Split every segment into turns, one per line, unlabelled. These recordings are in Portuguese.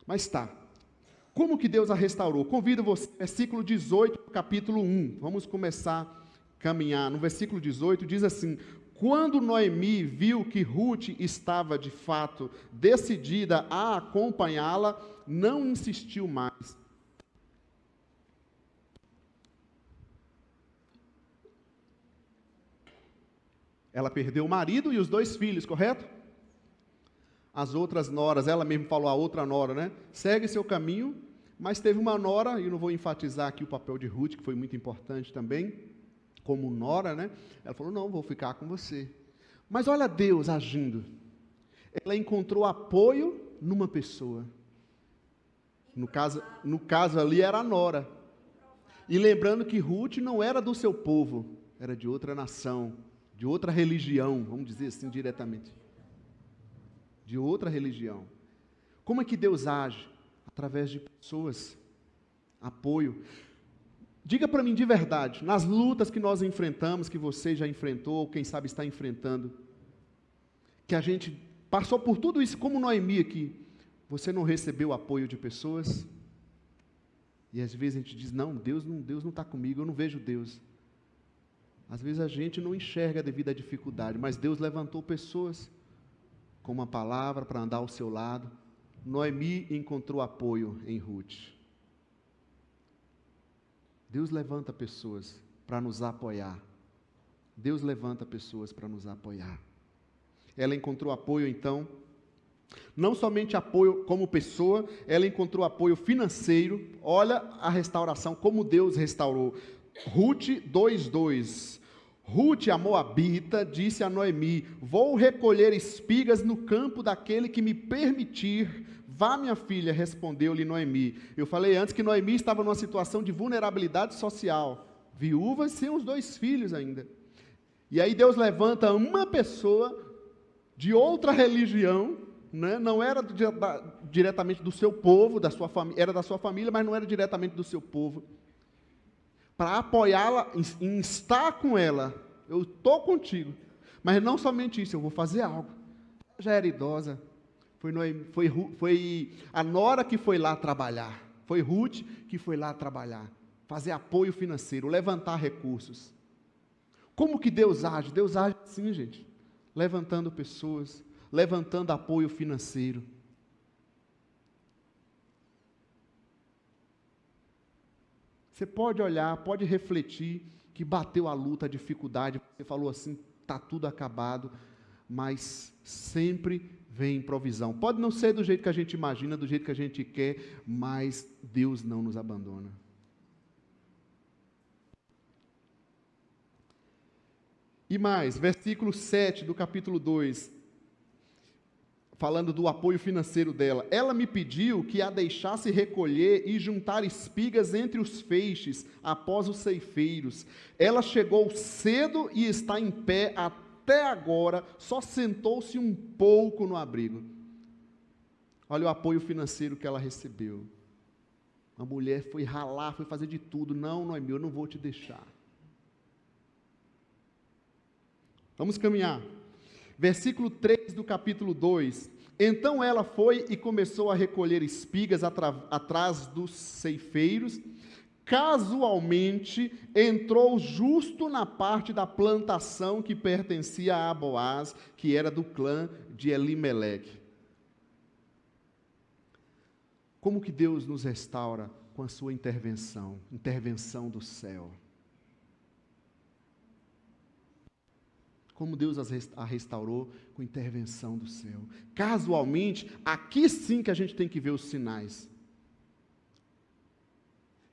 Mas tá. Como que Deus a restaurou? Convido você, versículo 18, capítulo 1. Vamos começar a caminhar. No versículo 18 diz assim: quando Noemi viu que Ruth estava de fato decidida a acompanhá-la, não insistiu mais. Ela perdeu o marido e os 2 filhos, correto? As outras noras, ela mesma falou a outra nora, né? Segue seu caminho, mas teve uma nora, e eu não vou enfatizar aqui o papel de Ruth, que foi muito importante também, como nora, né? Ela falou, não, vou ficar com você. Mas olha Deus agindo. Ela encontrou apoio numa pessoa. No caso ali era a nora. E lembrando que Ruth não era do seu povo, era de outra nação, de outra religião, vamos dizer assim diretamente. De outra religião. Como é que Deus age? Através de pessoas, apoio. Diga para mim de verdade, nas lutas que nós enfrentamos, que você já enfrentou, ou quem sabe está enfrentando, que a gente passou por tudo isso, como Noemi aqui, você não recebeu apoio de pessoas? E às vezes a gente diz, não, Deus não está comigo, eu não vejo Deus. Às vezes a gente não enxerga devido à dificuldade, mas Deus levantou pessoas com uma palavra para andar ao seu lado. Noemi encontrou apoio em Ruth. Deus levanta pessoas para nos apoiar. Deus levanta pessoas para nos apoiar. Ela encontrou apoio então, não somente apoio como pessoa, ela encontrou apoio financeiro. Olha a restauração, como Deus restaurou. Ruth 2:2. Ruth, a moabita, disse a Noemi: vou recolher espigas no campo daquele que me permitir. Vá, minha filha, respondeu-lhe Noemi. Eu falei antes que Noemi estava numa situação de vulnerabilidade social, viúva sem os 2 filhos ainda. E aí Deus levanta uma pessoa de outra religião, né? Não era diretamente do seu povo, da sua família, era da sua família, mas não era diretamente do seu povo, para apoiá-la, em estar com ela. Eu estou contigo, mas não somente isso, eu vou fazer algo. Já era idosa, foi a nora que foi lá trabalhar, foi Ruth que foi lá trabalhar, fazer apoio financeiro, levantar recursos. Como que Deus age? Deus age assim, gente, levantando pessoas, levantando apoio financeiro. Você pode olhar, pode refletir que bateu a luta, a dificuldade, você falou assim, está tudo acabado, mas sempre vem provisão. Pode não ser do jeito que a gente imagina, do jeito que a gente quer, mas Deus não nos abandona. E mais, versículo 7 do capítulo 2, falando do apoio financeiro dela. Ela me pediu que a deixasse recolher e juntar espigas entre os feixes, após os ceifeiros. Ela chegou cedo e está em pé até agora, só sentou-se um pouco no abrigo. Olha o apoio financeiro que ela recebeu. A mulher foi ralar, foi fazer de tudo. Não, Noemi, eu não vou te deixar. Vamos caminhar. Versículo 3 do capítulo 2. Então ela foi e começou a recolher espigas atrás dos ceifeiros. Casualmente entrou justo na parte da plantação que pertencia a Boaz, que era do clã de Elimeleque. Como que Deus nos restaura? Com a sua intervenção do céu. Como Deus a restaurou com intervenção do céu. Casualmente, aqui sim que a gente tem que ver os sinais.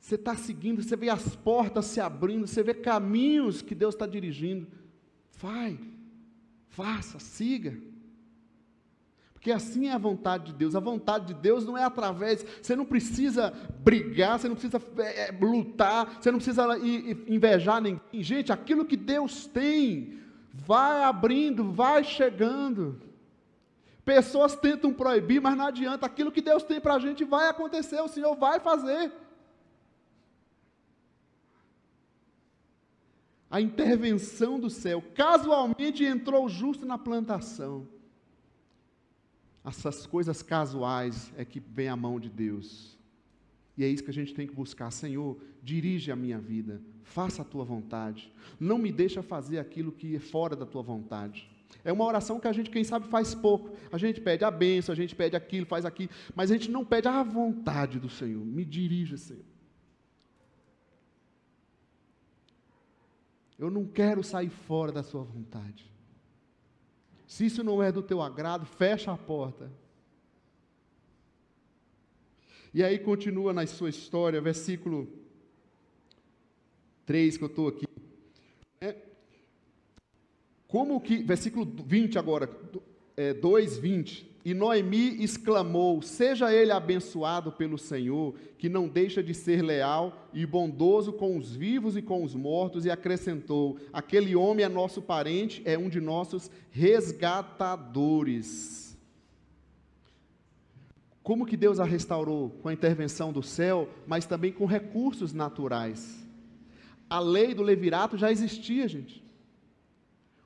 Você está seguindo, você vê as portas se abrindo, você vê caminhos que Deus está dirigindo. Vai, faça, siga. Porque assim é a vontade de Deus. A vontade de Deus não é através, você não precisa brigar, você não precisa lutar, você não precisa invejar ninguém. Gente, aquilo que Deus tem, vai abrindo, vai chegando. Pessoas tentam proibir, mas não adianta. Aquilo que Deus tem para a gente vai acontecer, o Senhor vai fazer. A intervenção do céu, casualmente entrou justo na plantação. essas coisas casuais é que vem a mão de Deus. E é isso que a gente tem que buscar. Senhor, dirige a minha vida, faça a tua vontade, não me deixa fazer aquilo que é fora da tua vontade. É uma oração que a gente, quem sabe, faz pouco. A gente pede a bênção, a gente pede aquilo, faz aquilo, mas a gente não pede a vontade do Senhor. Me dirija, Senhor. Eu não quero sair fora da sua vontade. Se isso não é do teu agrado, fecha a porta. E aí continua na sua história, versículo 3 que eu estou aqui. Versículo 20 agora, 2:20. E Noemi exclamou: seja ele abençoado pelo Senhor, que não deixa de ser leal e bondoso com os vivos e com os mortos, e acrescentou: aquele homem é nosso parente, é um de nossos resgatadores. Como que Deus a restaurou? Com a intervenção do céu, mas também com recursos naturais. A lei do levirato já existia, gente.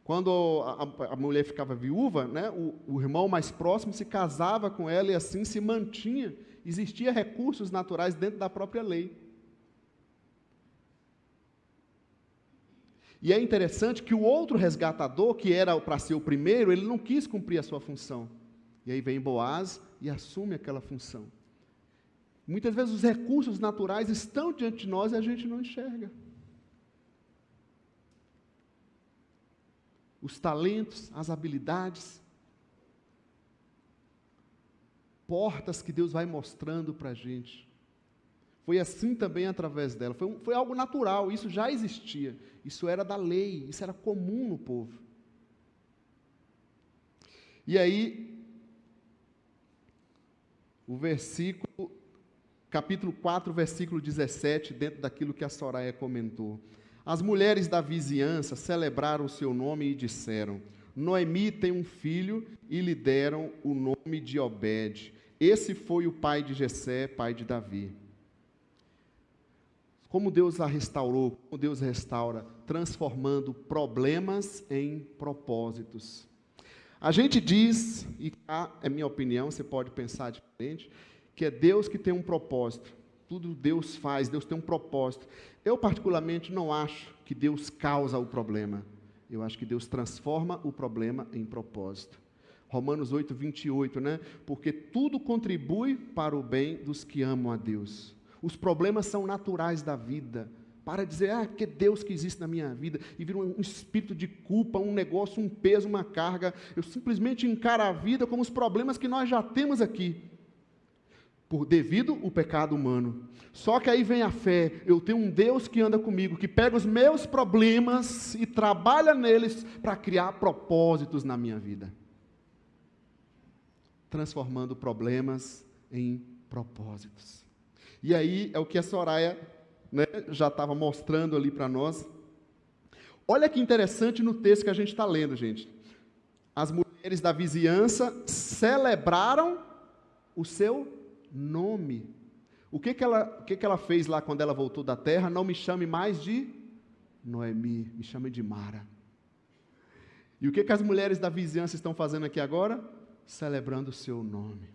Quando a mulher ficava viúva, né, o irmão mais próximo se casava com ela e assim se mantinha. Existia recursos naturais dentro da própria lei. E é interessante que o outro resgatador, que era para ser o primeiro, ele não quis cumprir a sua função. E aí vem Boaz e assume aquela função. Muitas vezes os recursos naturais estão diante de nós e a gente não enxerga. Os talentos, as habilidades, portas que Deus vai mostrando para a gente. Foi assim também através dela. Foi algo natural, isso já existia. Isso era da lei, isso era comum no povo. E aí, capítulo 4, versículo 17, dentro daquilo que a Soraya comentou. As mulheres da vizinhança celebraram o seu nome e disseram: Noemi tem um filho, e lhe deram o nome de Obed. Esse foi o pai de Jessé, pai de Davi. Como Deus a restaurou, como Deus restaura, transformando problemas em propósitos. A gente diz, e é minha opinião, você pode pensar diferente, que é Deus que tem um propósito. Tudo Deus faz, Deus tem um propósito. Eu, particularmente, não acho que Deus causa o problema. Eu acho que Deus transforma o problema em propósito. Romanos 8, 28, né? Porque tudo contribui para o bem dos que amam a Deus. Os problemas são naturais da vida. Para dizer, que Deus que existe na minha vida, e vira um espírito de culpa, um negócio, um peso, uma carga. Eu simplesmente encaro a vida como os problemas que nós já temos aqui. Devido ao pecado humano. Só que aí vem a fé, eu tenho um Deus que anda comigo, que pega os meus problemas e trabalha neles para criar propósitos na minha vida. Transformando problemas em propósitos. E aí é o que a Soraya, né, já estava mostrando ali para nós. Olha que interessante no texto que a gente está lendo, gente. As mulheres da vizinhança celebraram o seu nome. O que ela fez lá quando ela voltou da terra? Não me chame mais de Noemi, me chame de Mara. E o que as mulheres da vizinhança estão fazendo aqui agora? Celebrando o seu nome.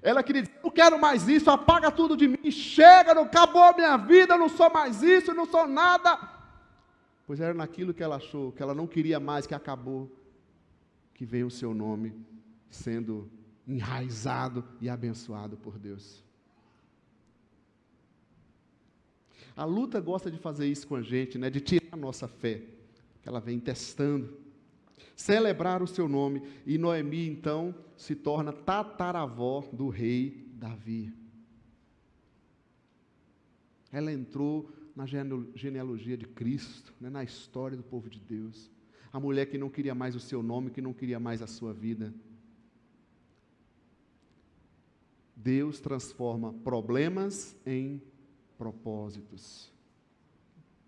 Ela queria dizer, não quero mais isso, apaga tudo de mim, chega, não acabou a minha vida, eu não sou mais isso, eu não sou nada. Pois era naquilo que ela achou, que ela não queria mais, que acabou, que veio o seu nome sendo enraizado e abençoado por Deus. A luta gosta de fazer isso com a gente, né? De tirar a nossa fé, que ela vem testando. Celebrar o seu nome, e Noemi então se torna tataravó do rei Davi. Ela entrou na genealogia de Cristo, né? Na história do povo de Deus. A mulher que não queria mais o seu nome, que não queria mais a sua vida. Deus transforma problemas em propósitos.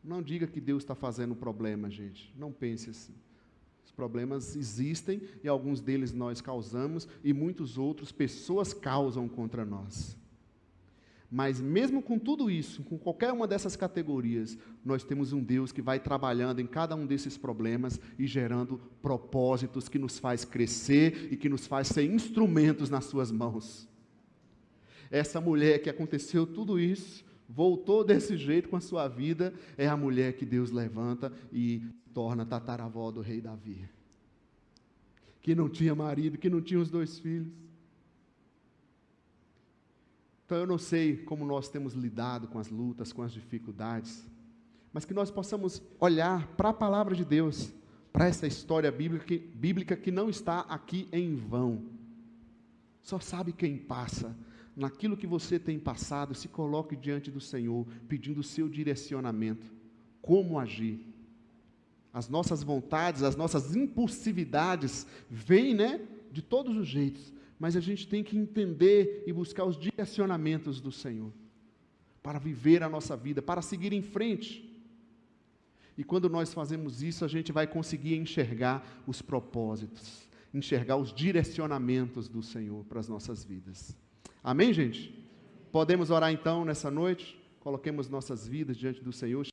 Não diga que Deus está fazendo problema, gente. Não pense assim. Os problemas existem e alguns deles nós causamos e muitos outros pessoas causam contra nós. Mas mesmo com tudo isso, com qualquer uma dessas categorias, nós temos um Deus que vai trabalhando em cada um desses problemas e gerando propósitos que nos faz crescer e que nos faz ser instrumentos nas suas mãos. Essa mulher que aconteceu tudo isso, voltou desse jeito com a sua vida, é a mulher que Deus levanta e torna tataravó do rei Davi. Que não tinha marido, que não tinha os 2 filhos. Então eu não sei como nós temos lidado com as lutas, com as dificuldades, mas que nós possamos olhar para a palavra de Deus, para essa história bíblica que não está aqui em vão. Só sabe quem passa. Naquilo que você tem passado, se coloque diante do Senhor, pedindo o seu direcionamento. Como agir? As nossas vontades, as nossas impulsividades vêm, de todos os jeitos. Mas a gente tem que entender e buscar os direcionamentos do Senhor, para viver a nossa vida, para seguir em frente. E quando nós fazemos isso, a gente vai conseguir enxergar os propósitos, enxergar os direcionamentos do Senhor para as nossas vidas. Amém, gente? Podemos orar então nessa noite? Coloquemos nossas vidas diante do Senhor.